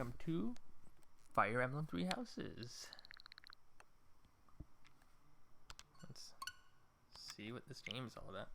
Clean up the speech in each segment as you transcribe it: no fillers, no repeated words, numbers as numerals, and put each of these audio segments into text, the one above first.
welcome to Fire Emblem Three Houses. Let's see what this game is all about.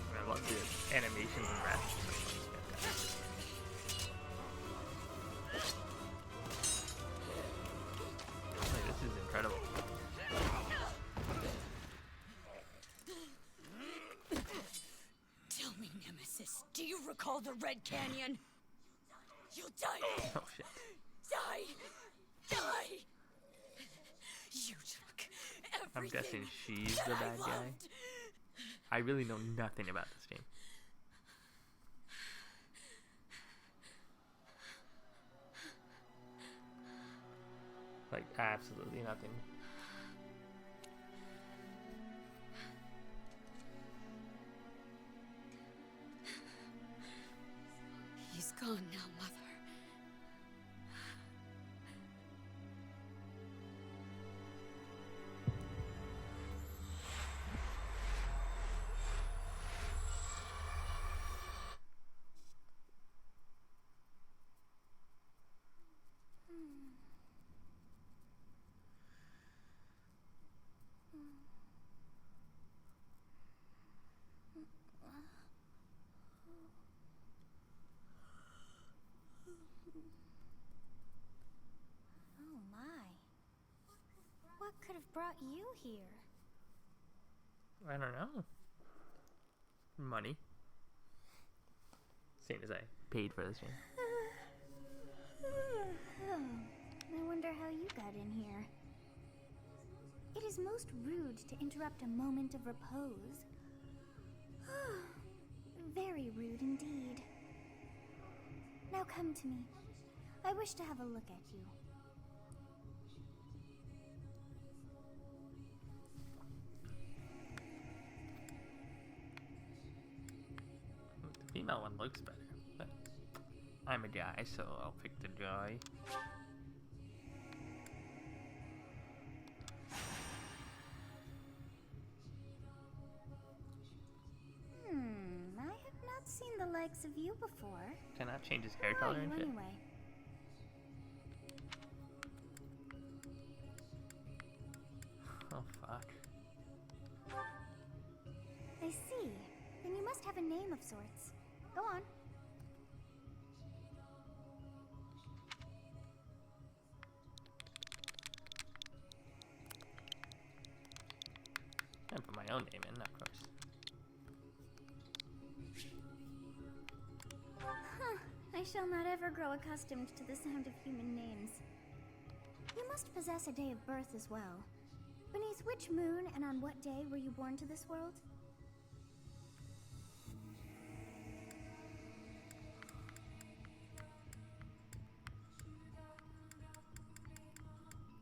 I love the animations and graphics. This is incredible. Tell me, Nemesis, do you recall the Red Canyon? You'll die! Oh shit. Die! Die! You took everything. I'm guessing she's the bad guy. I really know nothing about this game. Like, absolutely nothing. He's gone now, Mother. Oh my. What could have brought you here? I don't know. Money. Seeing as I paid for this game. I wonder how you got in here. It is most rude to interrupt a moment of repose. Very rude indeed. Now come to me. I wish to have a look at you. female one looks better, but I'm a guy, so I'll pick the guy. I have not seen the likes of you before. Can I change his hair Who are color you and shit? anyway? Oh fuck. I see. Then you must have a name of sorts. Go on. I put my own name in, of course. Huh. I shall not ever grow accustomed to the sound of human names. You must possess a day of birth as well. Beneath which moon and on what day were you born to this world?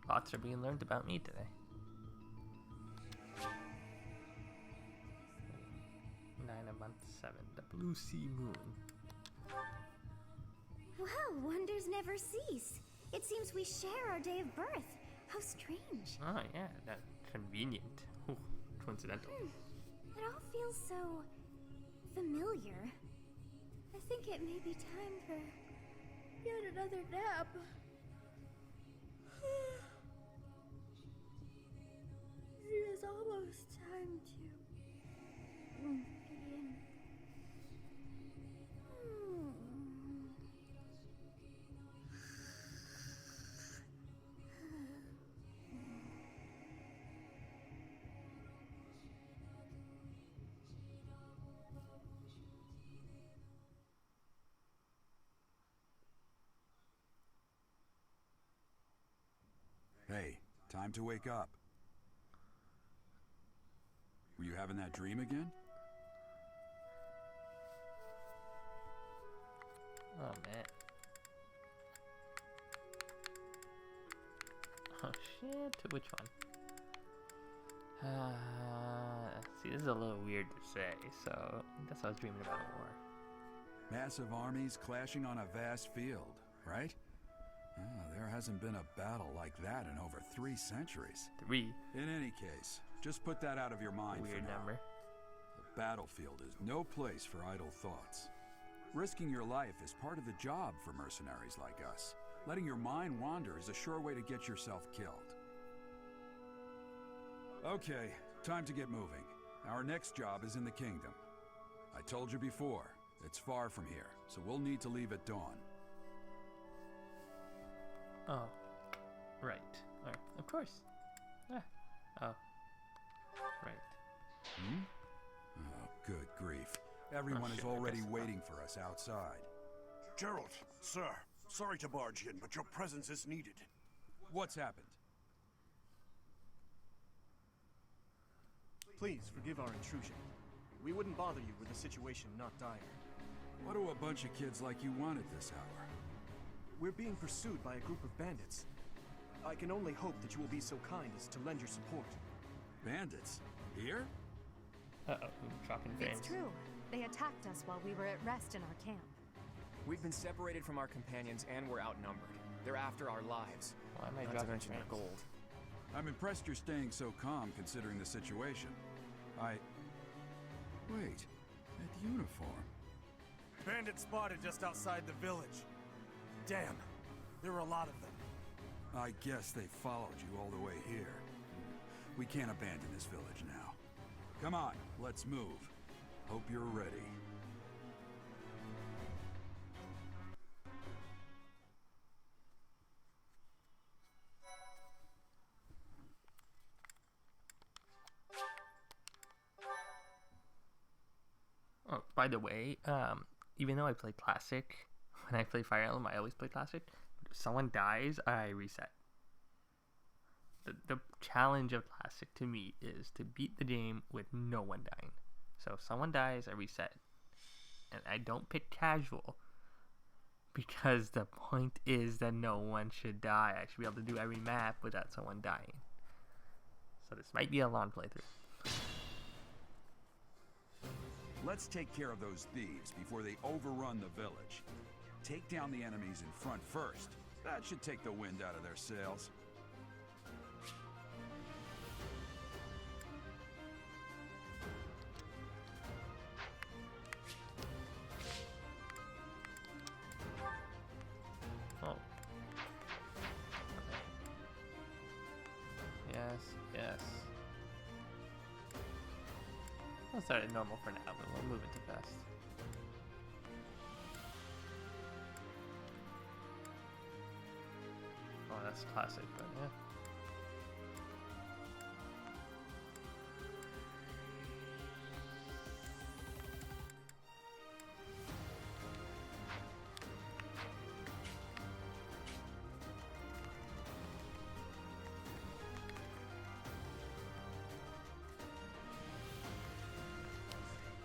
Lots are being learned about me today. 9 a month 7, the blue sea moon. Well, wonders never cease. It seems we share our day of birth. How strange. Oh yeah, that's convenient. Ooh, coincidental. It all feels so familiar. I think it may be time for yet another nap. It is almost time to begin. Hey, time to wake up. Were you having that dream again? Oh man. Oh shit, which one? See, this is a little weird to say, so I guess I was dreaming about a war. Massive armies clashing on a vast field, right? There hasn't been a battle like that in over 3 centuries. 3. In any case, just put that out of your mind for Weird now. number. The battlefield is no place for idle thoughts. Risking your life is part of the job for mercenaries like us. Letting your mind wander is a sure way to get yourself killed. Okay, time to get moving. Our next job is in the kingdom. I told you before, it's far from here, so we'll need to leave at dawn. Oh, right. Alright, of course. Ah. Oh, right. Oh, good grief. Everyone shit, is I already guess- waiting for us outside. Gerald, sir, sorry to barge in, but your presence is needed. What's happened? Please forgive our intrusion. We wouldn't bother you with a situation not dire. What do a bunch of kids like you want at this hour? We're being pursued by a group of bandits. I can only hope that you will be so kind as to lend your support. Bandits? Here? Uh-oh, dropping frames. It's true. They attacked us while we were at rest in our camp. We've been separated from our companions and we're outnumbered. They're after our lives. Why am I Not to dropping mention frames? our gold. I'm impressed you're staying so calm considering the situation. Wait, that uniform. Bandits spotted just outside the village. Damn, there were a lot of them. I guess they followed you all the way here. We can't abandon this village now. Come on, let's move. Hope you're ready. Oh, by the way, even though I play classic, when I play Fire Emblem, I always play classic. But if someone dies, I reset. The challenge of classic to me is to beat the game with no one dying. So if someone dies, I reset. And I don't pick casual because the point is that no one should die. I should be able to do every map without someone dying. So this might be a long playthrough. Let's take care of those thieves before they overrun the village. Take down the enemies in front first. That should take the wind out of their sails. Oh. Yes, yes. We'll start at normal for now, but we'll move it to best. Oh, that's classic, but yeah.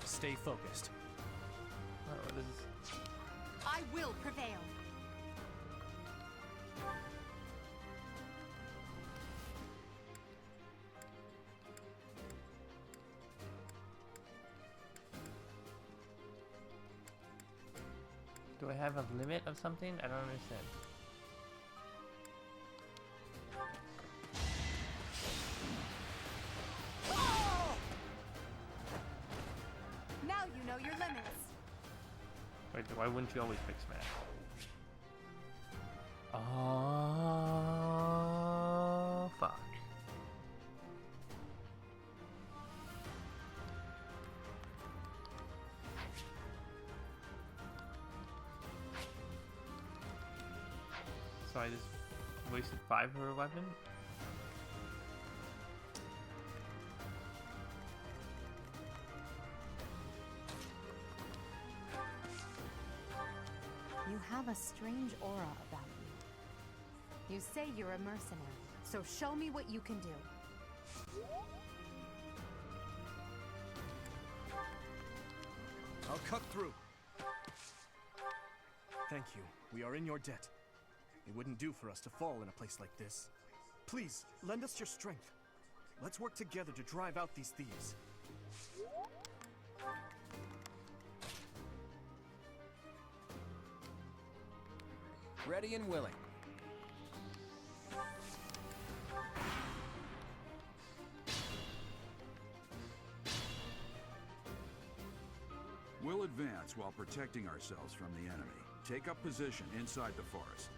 Stay focused. Oh, what is this? I will prevail. Do I have a limit of something? I don't understand. Now you know your limits. Wait, why wouldn't you always pick Smash? Oh, fuck. So I just wasted 5 for a weapon? You have a strange aura about you. You say you're a mercenary, so show me what you can do. I'll cut through. Thank you. We are in your debt. It wouldn't do for us to fall in a place like this. Please, lend us your strength. Let's work together to drive out these thieves. Ready and willing. We'll advance while protecting ourselves from the enemy. Take up position inside the forest.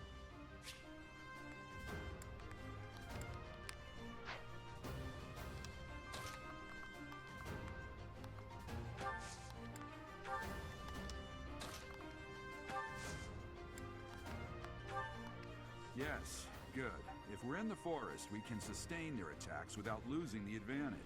Yes, good. If we're in the forest, we can sustain their attacks without losing the advantage.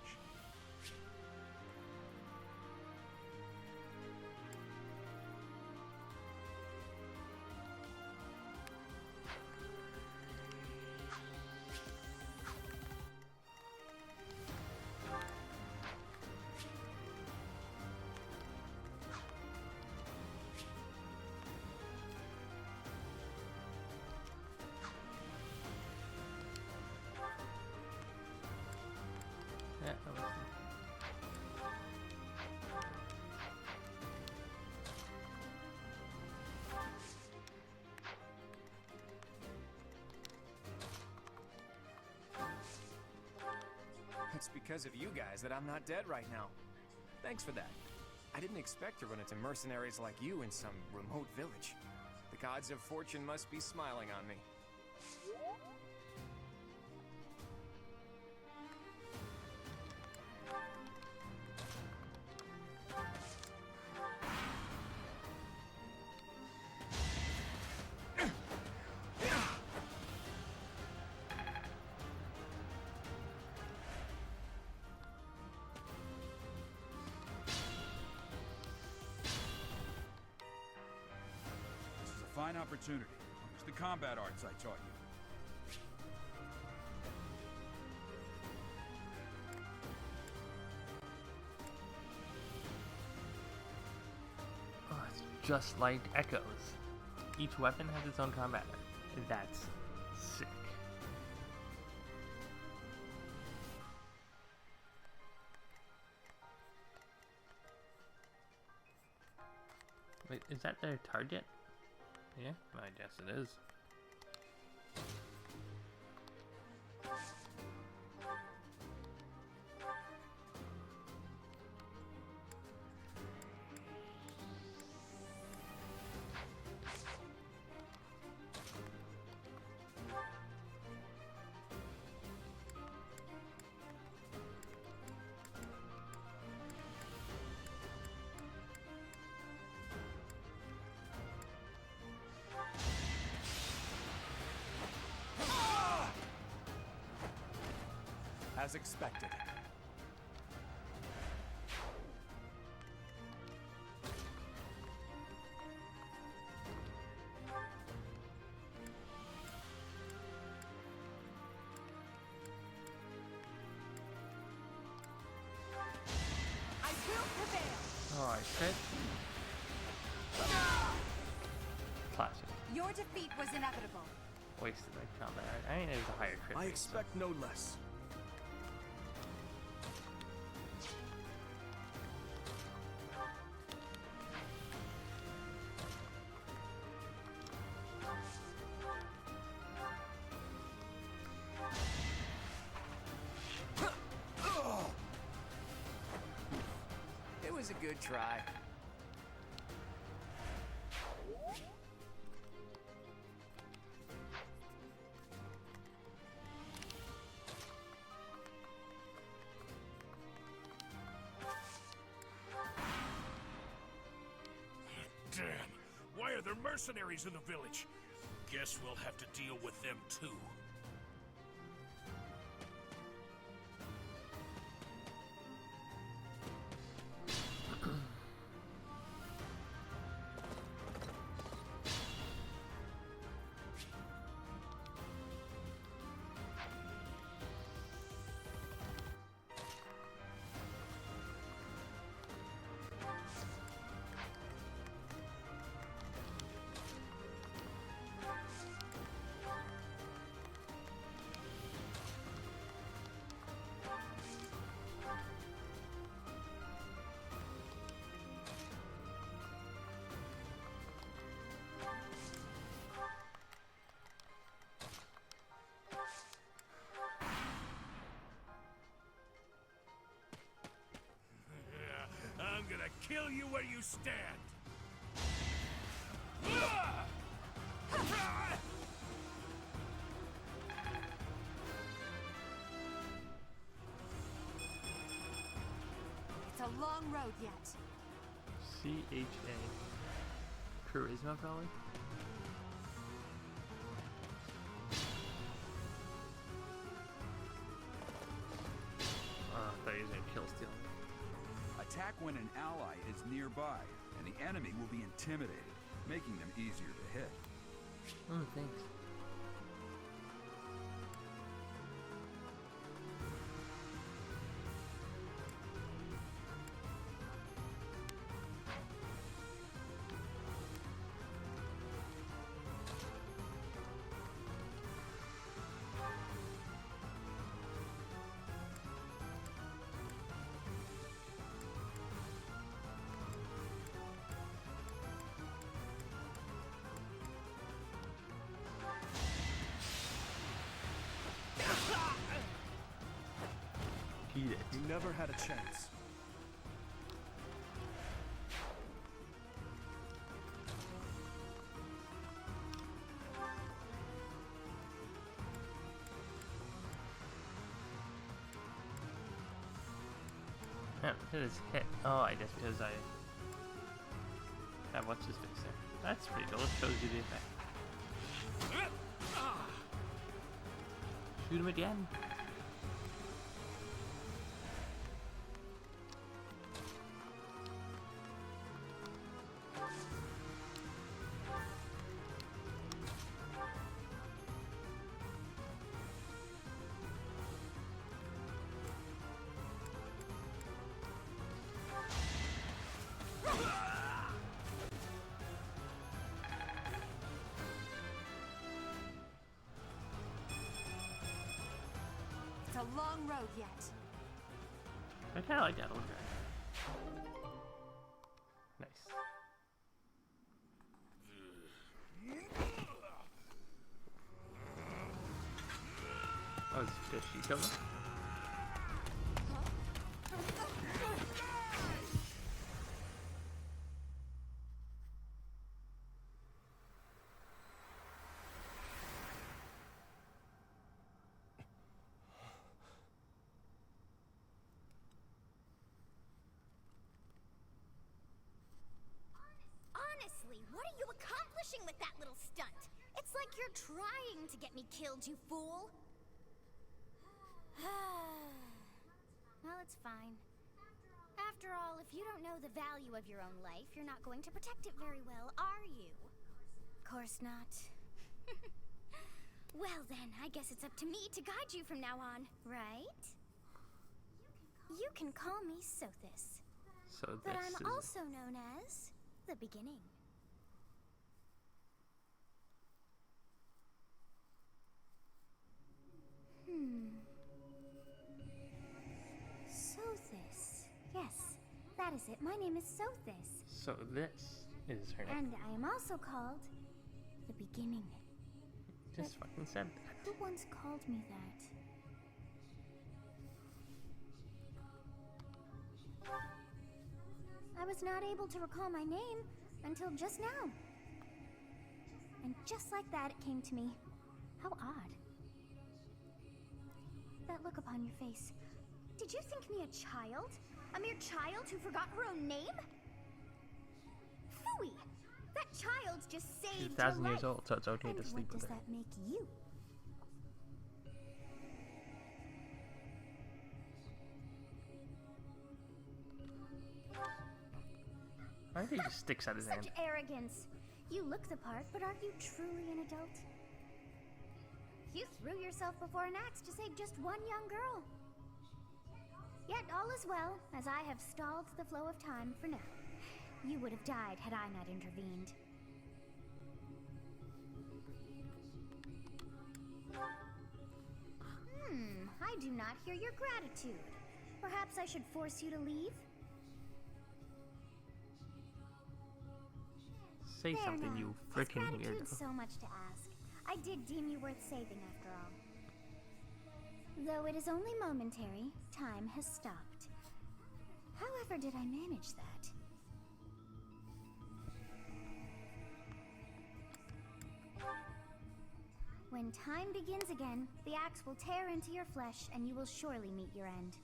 Yeah, that was It's because of you guys that I'm not dead right now. Thanks for that. I didn't expect to run into mercenaries like you in some remote village. The gods of fortune must be smiling on me. Fine opportunity. Use the combat arts I taught you. Oh, it's just like Echoes. Each weapon has its own combat. That's sick. Wait, is that their target? Yeah, I guess it is. As expected. I will prevail. Oh, I crit. Classic. Your defeat was inevitable. Wasted my combat. I mean, it was a higher crit. I rate, expect no less. It was a good try. Damn! Why are there mercenaries in the village? Guess we'll have to deal with them too. I'm gonna kill you where you stand! It's a long road yet. CHA. Charisma, probably? Oh, I thought he was gonna kill steal. Attack when an ally is nearby, and the enemy will be intimidated, making them easier to hit. Oh, thanks. Eat it. You never had a chance. Yeah, it is hit. Oh, I guess because I have what's his face there. That's pretty cool. It shows you the effect. Shoot him again. It's a long road yet. I kind of like that old guy. Nice. Does she kill them? Honestly, what are you accomplishing with that little stunt? It's like you're trying to get me killed, you fool. Well, it's fine. After all, if you don't know the value of your own life, you're not going to protect it very well, are you? Course not. Well then, I guess it's up to me to guide you from now on, right? You can call me Sothis. So this But I'm is also known as the beginning. Sothis. Yes, that is it. My name is Sothis. so this is her name. And I am also called the beginning. Just fucking said that. Who once called me that? I was not able to recall my name until just now. And just like that, it came to me. How odd. That look upon your face. Did you think me a child? A mere child who forgot her own name? Phooey! That child just saved She's your 1,000 years life. old, so it's okay And to sleep what with does her. that make you? Why did he just sticks out his hand? Such arrogance. You look the part, but are you truly an adult? You threw yourself before an axe to save just one young girl. Yet all is well, as I have stalled the flow of time for now. You would have died had I not intervened. I do not hear your gratitude. Perhaps I should force you to leave? Say There something, now. you Is freaking gratitude weirdo. so much to ask? I did deem you worth saving after all. Though it is only momentary, time has stopped. However did I manage that? When time begins again, the axe will tear into your flesh and you will surely meet your end.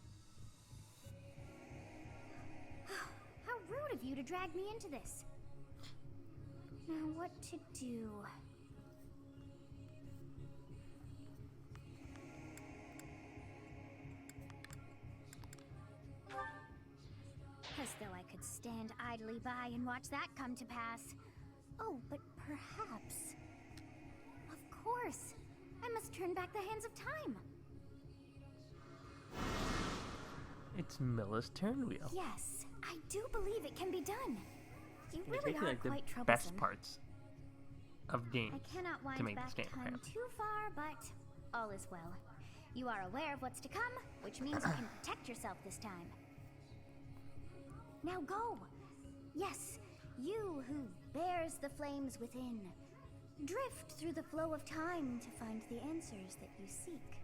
How rude of you to drag me into this. Now what to do? As though I could stand idly by and watch that come to pass. Oh, but perhaps... Of course! I must turn back the hands of time! It's Milla's turn wheel. Yes, I do believe it can be done. You It's really actually are like the quite troublesome. best parts of games I cannot to wind make back this game. time apparently. too far, but all is well. You are aware of what's to come, which means you can protect yourself this time. Now go! Yes, you who bears the flames within. Drift through the flow of time to find the answers that you seek.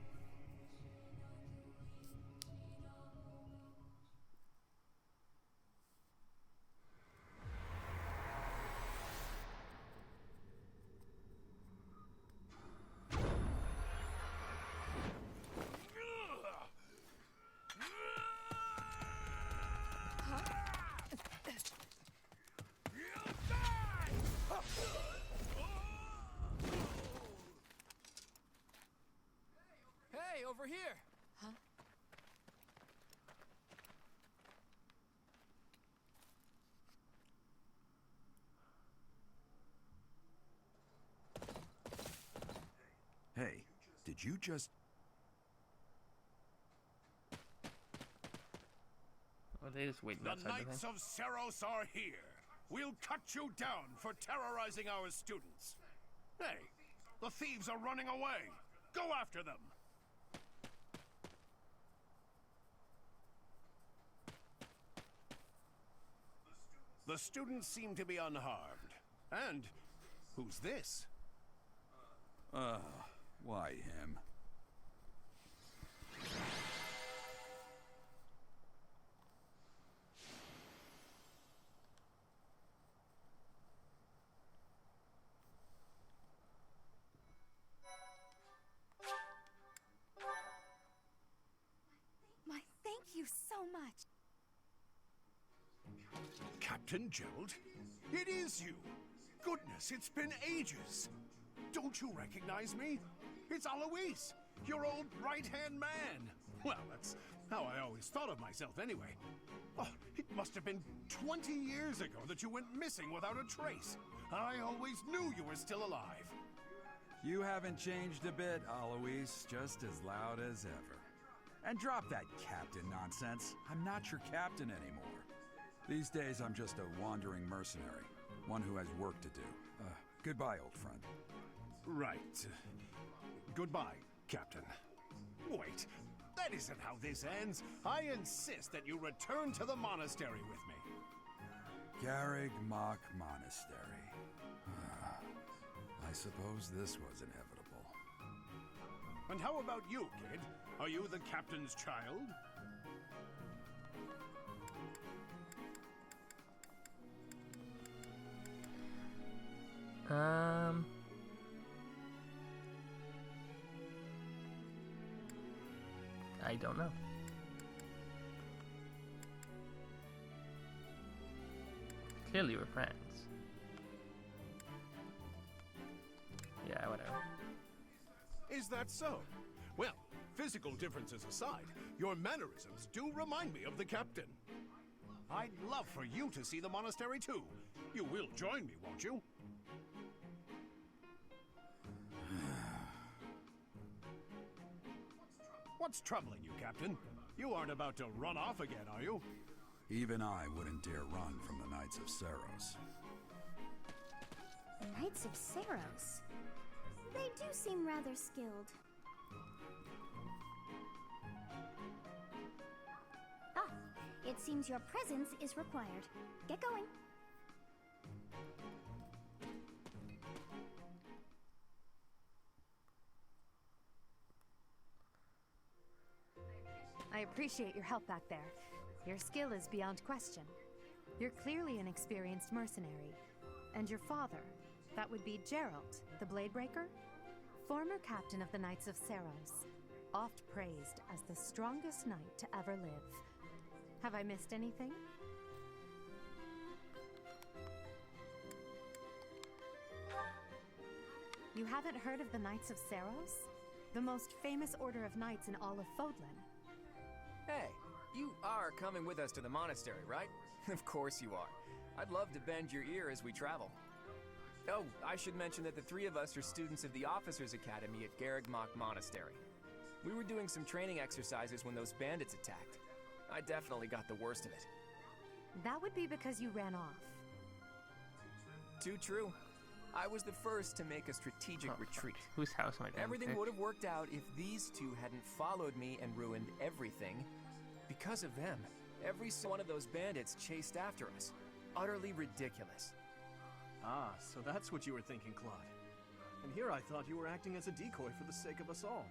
Hey, over here! Huh? Hey, did you just... Oh, they just waiting The outside the Knights thing. of Seros are here. We'll cut you down for terrorizing our students. Hey, the thieves are running away. Go after them. The students seem to be unharmed. And who's this? Why him? much. Captain Gerald? It is you! Goodness, it's been ages! Don't you recognize me? It's Alois, your old right-hand man! Well, that's how I always thought of myself anyway. Oh, it must have been 20 years ago that you went missing without a trace. I always knew you were still alive. You haven't changed a bit, Alois, just as loud as ever. And drop that captain nonsense. I'm not your captain anymore. These days, I'm just a wandering mercenary, one who has work to do. Goodbye, old friend. Right. Goodbye, Captain. Wait, that isn't how this ends. I insist that you return to the monastery with me. Garrig Mach Monastery. I suppose this was inevitable. And how about you, kid? Are you the captain's child? I don't know. Clearly we're friends. Yeah, whatever. Is that so? Well, physical differences aside, your mannerisms do remind me of the captain. I'd love for you to see the monastery too. You will join me, won't you? What's troubling you, Captain? You aren't about to run off again, are you? Even I wouldn't dare run from the Knights of Saros. Knights of Saros? They do seem rather skilled. Ah, it seems your presence is required. Get going. I appreciate your help back there. Your skill is beyond question. You're clearly an experienced mercenary. And your father, that would be Gerald, the Bladebreaker? Former captain of the Knights of Saros, oft praised as the strongest knight to ever live. Have I missed anything? You haven't heard of the Knights of Saros? The most famous order of knights in all of Fodlan. Hey, you are coming with us to the monastery, right? Of course you are. I'd love to bend your ear as we travel. Oh, I should mention that the three of us are students of the Officers' Academy at Garrig Mach Monastery. We were doing some training exercises when those bandits attacked. I definitely got the worst of it. That would be because you ran off. Too true. I was the first to make a strategic retreat. Whose house am I going Everything to? would have worked out if these two hadn't followed me and ruined everything. Because of them, every one of those bandits chased after us. Utterly ridiculous. Ah, so that's what you were thinking, Claude. And here I thought you were acting as a decoy for the sake of us all.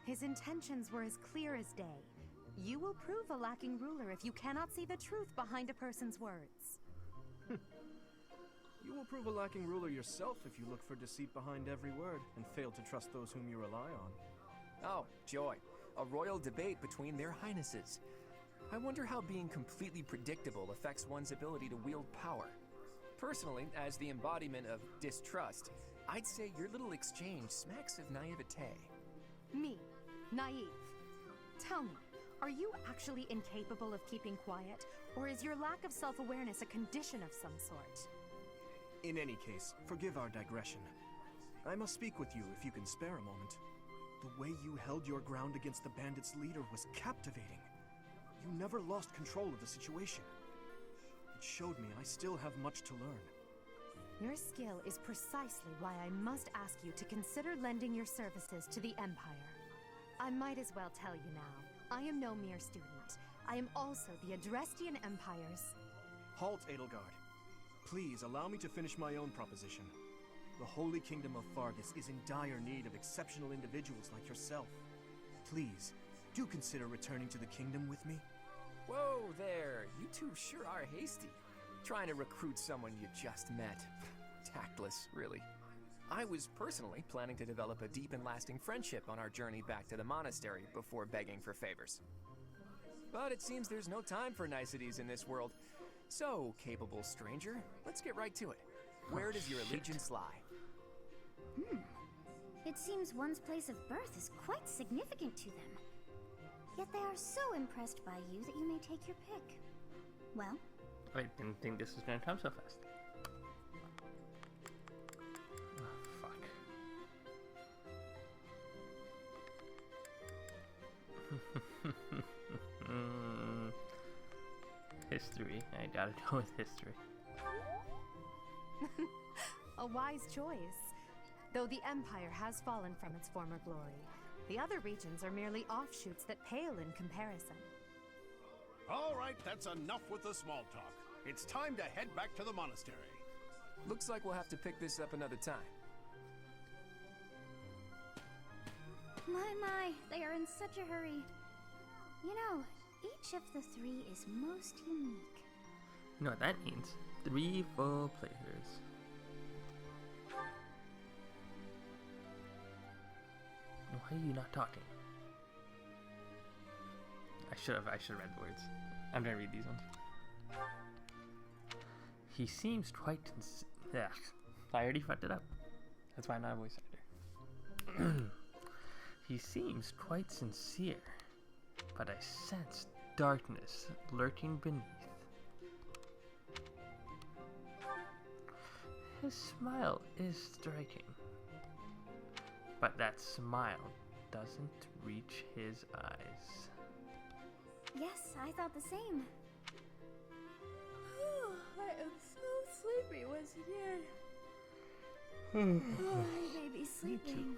His intentions were as clear as day. You will prove a lacking ruler if you cannot see the truth behind a person's words. You will prove a lacking ruler yourself if you look for deceit behind every word and fail to trust those whom you rely on. Oh, joy. A royal debate between their highnesses. I wonder how being completely predictable affects one's ability to wield power. Personally, as the embodiment of distrust, I'd say your little exchange smacks of naivete. Me, naive. Tell me, are you actually incapable of keeping quiet, or is your lack of self-awareness a condition of some sort? In any case, forgive our digression. I must speak with you if you can spare a moment. The way you held your ground against the bandits' leader was captivating. You never lost control of the situation. It showed me I still have much to learn. Your skill is precisely why I must ask you to consider lending your services to the Empire. I might as well tell you now, I am no mere student. I am also the Adrestian Empire's... Halt, Edelgard. Please allow me to finish my own proposition. The Holy Kingdom of Fargus is in dire need of exceptional individuals like yourself. Please, do consider returning to the kingdom with me. Whoa there, you two sure are hasty. Trying to recruit someone you just met. Tactless, really. I was personally planning to develop a deep and lasting friendship on our journey back to the monastery before begging for favors. But it seems there's no time for niceties in this world. So, capable stranger, let's get right to it. Where does your allegiance lie? It seems one's place of birth is quite significant to them. Yet they are so impressed by you that you may take your pick. Well, I didn't think this was gonna come so fast. Oh, fuck. History. I gotta go with history. A wise choice. Though the Empire has fallen from its former glory, the other regions are merely offshoots that pale in comparison. All right, that's enough with the small talk. It's time to head back to the monastery. Looks like we'll have to pick this up another time. My, they are in such a hurry. You know, each of the three is most unique. You know what that means? 3 full playthroughs. Why are you not talking? I should have read the words. I'm gonna read these ones. He seems quite I already fucked it up. That's why I'm not a voice actor. He seems quite sincere, but I sense darkness lurking beneath. His smile is striking, but that smile doesn't reach his eyes. Yes, I thought the same. I am so sleepy once again. I may be sleeping,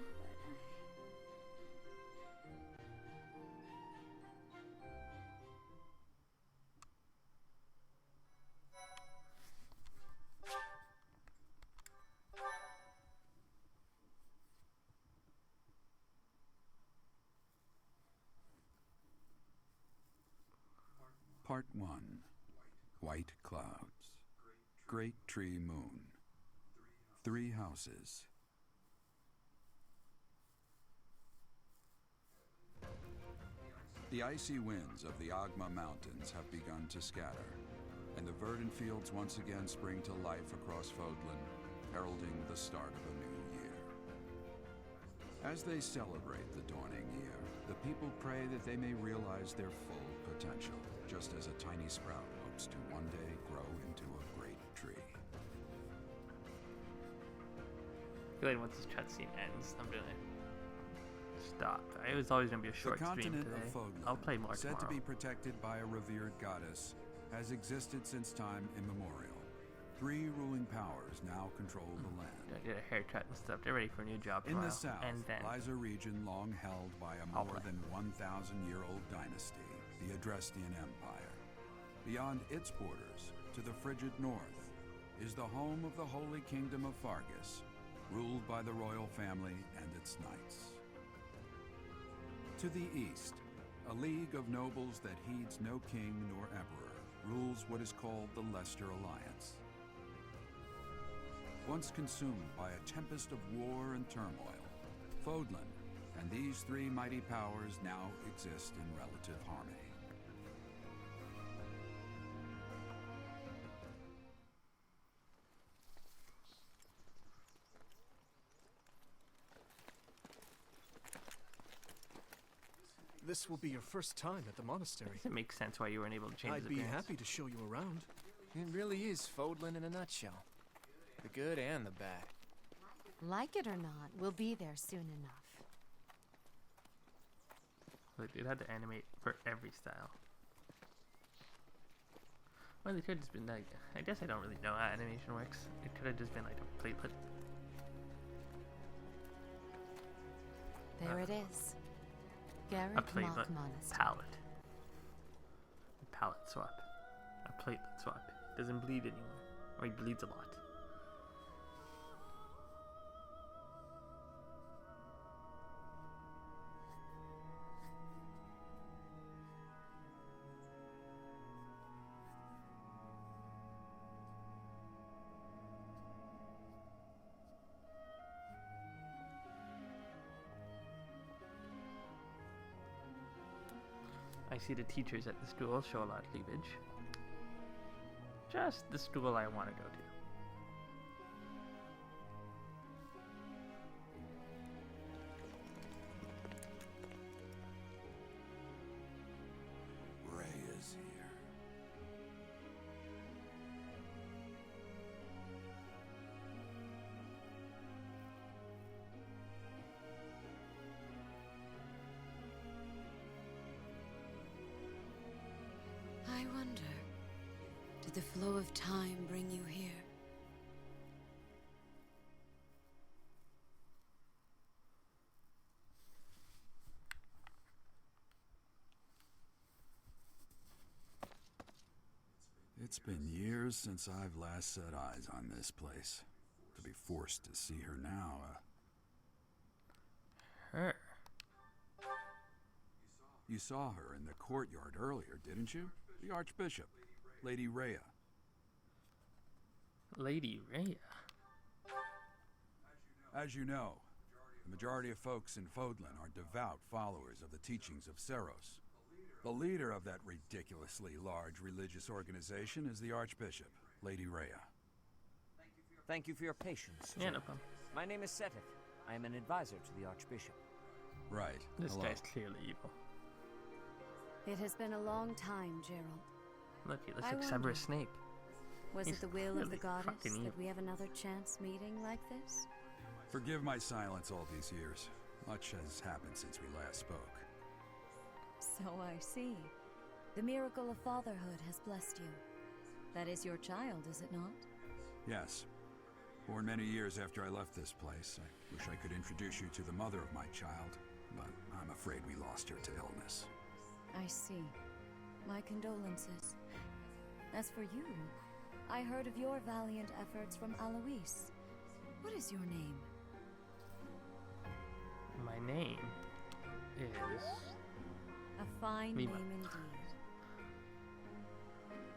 Part 1. White Clouds. Great Tree Moon. 3 houses. The icy winds of the Agma Mountains have begun to scatter, and the verdant fields once again spring to life across Fodlan, heralding the start of a new year. As they celebrate the dawning year, the people pray that they may realize their full potential, just as a tiny sprout hopes to one day grow into a great tree. I feel like once this cutscene ends, I'm gonna stop. It was always gonna be a short The stream continent today. of Fodlan, I'll play more said tomorrow. to be protected by a revered goddess, has existed since time immemorial. 3 ruling powers now control the land. Gotta get a haircut and stuff. They're ready for a new job In tomorrow. the south and then lies a region long held by a I'll more play. than 1,000-year-old dynasty, the Adrestian Empire. Beyond its borders, to the frigid north, is the home of the Holy Kingdom of Fargus, ruled by the royal family and its knights. To the east, a league of nobles that heeds no king nor emperor rules what is called the Leicester Alliance. Once consumed by a tempest of war and turmoil, Fodlan and these 3 mighty powers now exist in relative harmony. This will be your first time at the monastery. it makes sense why you weren't able to change I'd his be appearance. happy to show you around. It really is Fodlan in a nutshell. The good and the bad. Like it or not, we'll be there soon enough. Like, they'd had to animate for every style. Well, they could have just been like, I guess I don't really know how animation works. It could have just been like a platelet. There it is. A Garrick platelet Mock Monastery. palette. A palette swap. A platelet swap. Doesn't bleed anymore. Or he bleeds a lot. I see the teachers at the school show a lot of cleavage. Just the school I want to go to. Rhea's here. I wonder, did the flow of time bring you here? It's been years since I've last set eyes on this place. To be forced to see her now, Her. You saw her in the courtyard earlier, didn't you? The Archbishop, Lady Rhea. Lady Rhea. As you know, the majority of folks in Fodlan are devout followers of the teachings of Seros. The leader of that ridiculously large religious organization is the Archbishop, Lady Rhea. Thank you for your patience. Yeah, no problem. My name is Seteth. I am an advisor to the Archbishop. Right. This Hello. guy's clearly evil. It has been a long time, Gerald. Look, he looks I like wonder, Severus Snape. Was He's it the will of the clearly goddess fucking evil. that we have another chance meeting like this? Forgive my silence all these years. Much has happened since we last spoke. So I see. The miracle of fatherhood has blessed you. That is your child, is it not? Yes. Born many years after I left this place, I wish I could introduce you to the mother of my child, but I'm afraid we lost her to illness. I see. My condolences. As for you, I heard of your valiant efforts from Alois. What is your name? My name is... A fine Mima. name indeed.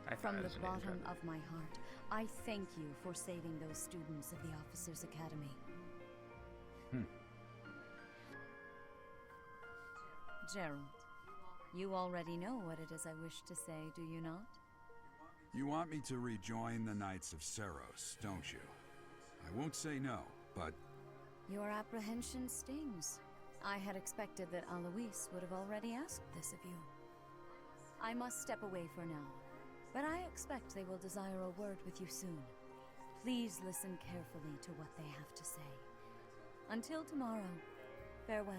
I thought From it the was an bottom intro. of my heart, I thank you for saving those students of the Officers' Academy. Gerald, you already know what it is I wish to say, do you not? You want me to rejoin the Knights of Seros, don't you? I won't say no, but Your apprehension stings. I had expected that Alois would have already asked this of you. I must step away for now, but I expect they will desire a word with you soon. Please listen carefully to what they have to say. Until tomorrow, farewell.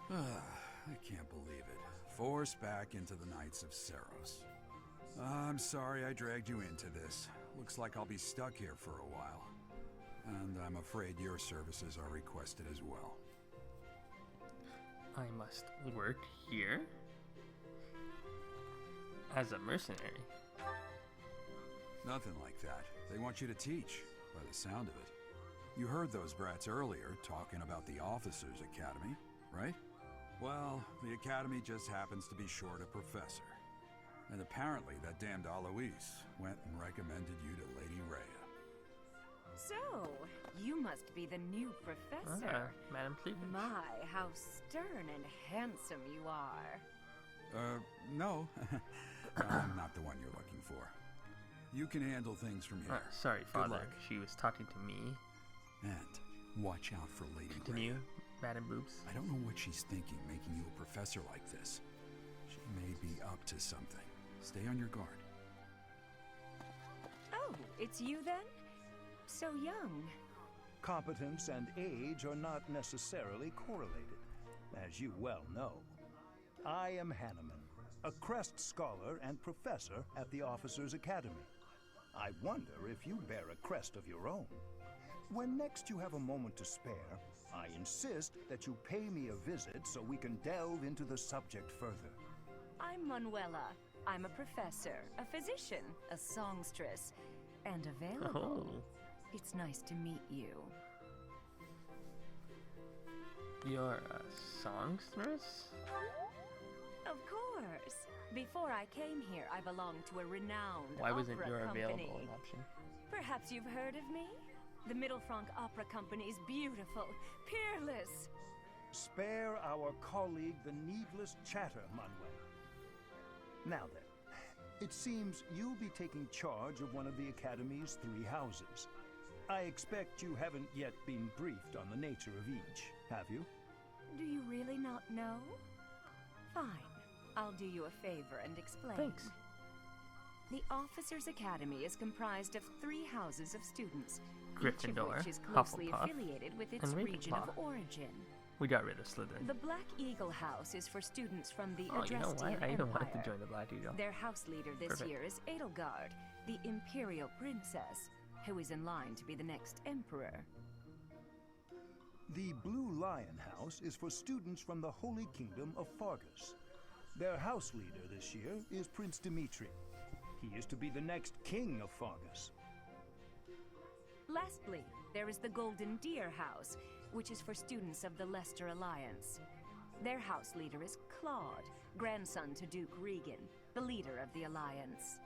I can't believe it. Forced back into the Knights of Seros. I'm sorry I dragged you into this. Looks like I'll be stuck here for a while. And I'm afraid your services are requested as well. I must work here? As a mercenary? Nothing like that. They want you to teach, by the sound of it. You heard those brats earlier talking about the Officers' Academy, right? Well, the Academy just happens to be short a professor. And apparently that damned Alois went and recommended you to Lady Rhea. So, you must be the new professor. Madam Cleavage. My, how stern and handsome you are. No. I'm not the one you're looking for. You can handle things from here. Sorry, Good Father. luck. She was talking to me. And watch out for Lady Continue, Rhea. Madam Boobs. I don't know what she's thinking, making you a professor like this. She may be up to something. Stay on your guard. Oh, it's you then? So young. Competence and age are not necessarily correlated, as you well know. I am Hanneman, a Crest Scholar and Professor at the Officers' Academy. I wonder if you bear a crest of your own. When next you have a moment to spare, I insist that you pay me a visit so we can delve into the subject further. I'm Manuela. I'm a professor, a physician, a songstress, and available. Oh. It's nice to meet you. You're a songstress? Of course. Before I came here, I belonged to a renowned Why wasn't opera your company. available an option? Perhaps you've heard of me? The Middlefranc Opera Company's beautiful, peerless. Spare our colleague the needless chatter, Manuela. Now then, it seems you'll be taking charge of one of the Academy's 3 houses. I expect you haven't yet been briefed on the nature of each, have you? Do you really not know? Fine. I'll do you a favor and explain. Thanks. The Officers' Academy is comprised of 3 houses of students, each Gryffindor, of which is closely Hufflepuff, affiliated with its and region of Ravenclaw. origin. We got rid of Slytherin. The Black Eagle House is for students from the Oh, you know Adrestian what? I don't want Empire. to join the Black Eagle. Their house leader this Perfect. year is Edelgard, the Imperial Princess, who is in line to be the next Emperor. The Blue Lion House is for students from the Holy Kingdom of Fargus. Their house leader this year is Prince Dimitri. He is to be the next king of Fargus. Lastly, there is the Golden Deer House, which is for students of the Leicester Alliance. Their house leader is Claude, grandson to Duke Regan, the leader of the Alliance.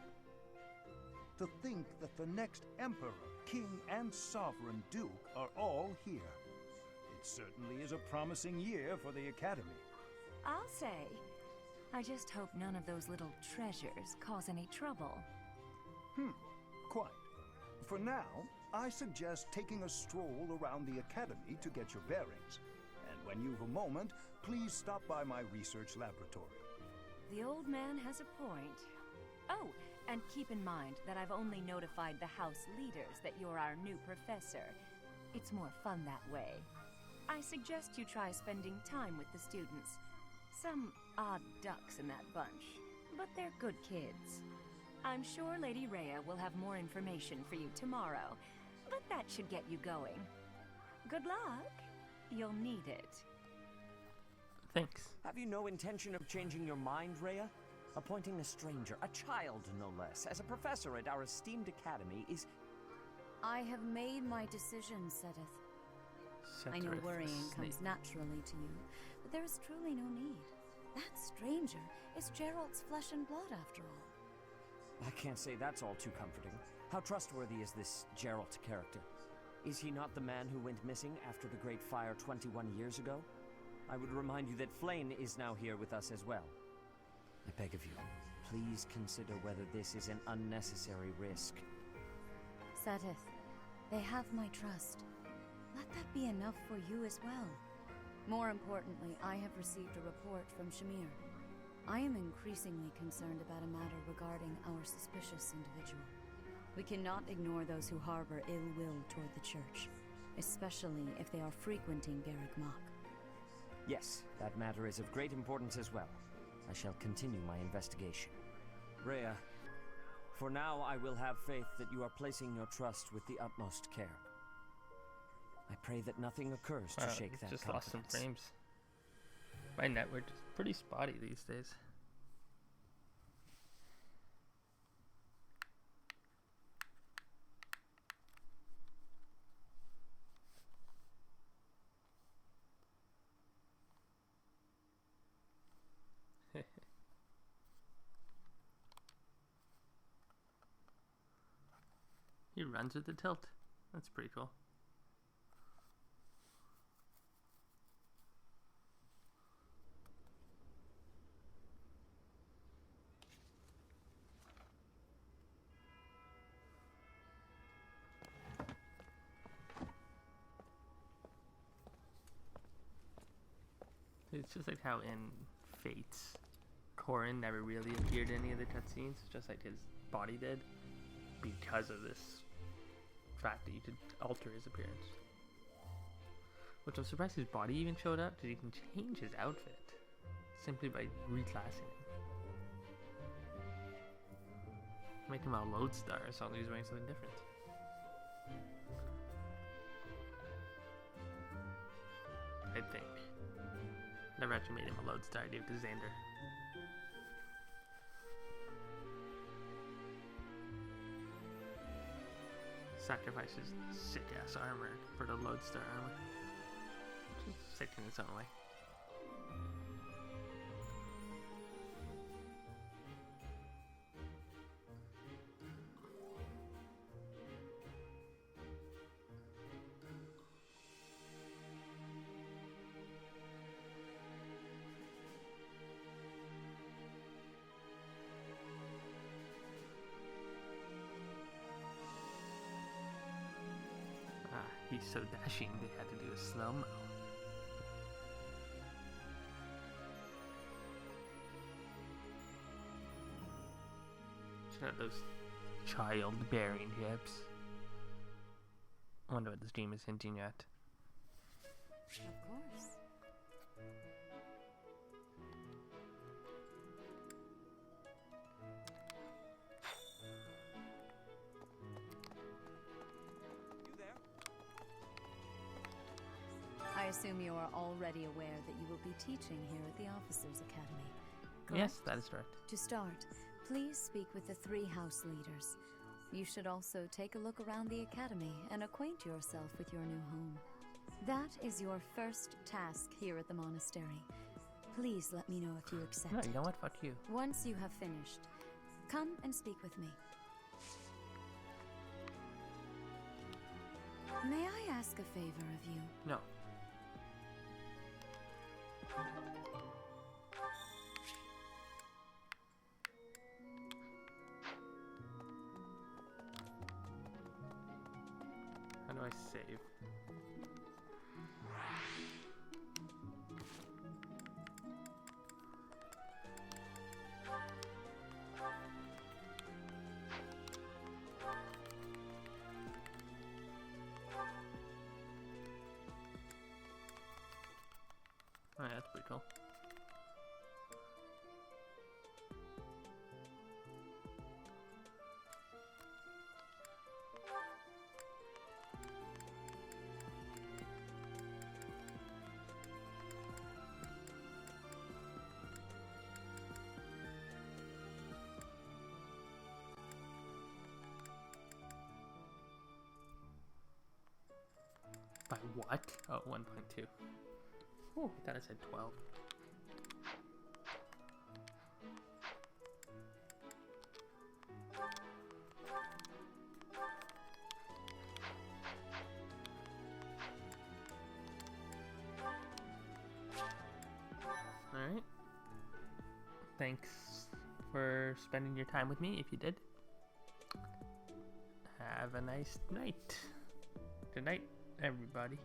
To think that the next emperor, king, and sovereign duke are all here. It certainly is a promising year for the Academy. I'll say, I just hope none of those little treasures cause any trouble. Quite. For now, I suggest taking a stroll around the Academy to get your bearings. And when you've a moment, please stop by my research laboratory. The old man has a point. Oh, and keep in mind that I've only notified the house leaders that you're our new professor. It's more fun that way. I suggest you try spending time with the students. Some odd ducks in that bunch, but they're good kids. I'm sure Lady Rhea will have more information for you tomorrow, but that should get you going. Good luck. You'll need it. Thanks. Have you no intention of changing your mind, Rhea? Appointing a stranger, a child no less, as a professor at our esteemed academy is... I have made my decision, Sedith. I know Cetrith the worrying Snake. comes naturally to you, but there is truly no need. That stranger is Gerald's flesh and blood, after all. I can't say that's all too comforting. How trustworthy is this Geralt character? Is he not the man who went missing after the Great Fire 21 years ago? I would remind you that Flayn is now here with us as well. I beg of you, please consider whether this is an unnecessary risk. Sedith, they have my trust. Let that be enough for you as well. More importantly, I have received a report from Shamir. I am increasingly concerned about a matter regarding our suspicious individual. We cannot ignore those who harbor ill will toward the church, especially if they are frequenting Garrick Mach. Yes, that matter is of great importance as well. I shall continue my investigation. Rhea, for now I will have faith that you are placing your trust with the utmost care. I pray that nothing occurs to shake that just confidence. lost some frames. My network is pretty spotty these days. He runs with the tilt. That's pretty cool. It's just like how in Fates, Corrin never really appeared in any of the cutscenes, just like his body did, because of this fact that you could alter his appearance. Which I'm surprised his body even showed up, because you can change his outfit simply by reclassing him. Make him a lodestar or something, he's wearing something different. I think. Never actually made him a lodestar, I gave it to Xander. Sacrifices sick ass armor for the lodestar armor. Which is sick in its own way. He's so dashing, they had to do a slow-mo. Check out those childbearing hips. I wonder what this game is hinting at. Of course. I assume you are already aware that you will be teaching here at the Officers' Academy. Correct? Yes, that is correct. To start, please speak with the 3 house leaders. You should also take a look around the academy and acquaint yourself with your new home. That is your first task here at the monastery. Please let me know if you accept No, it. you know what? Fuck you. Once you have finished, come and speak with me. May I ask a favor of you? No. How do I save? Oh, yeah, that's pretty cool. By what? Oh, 1.2. Oh, I thought I said 12. Alright. Thanks for spending your time with me, if you did. Have a nice night. Good night, everybody.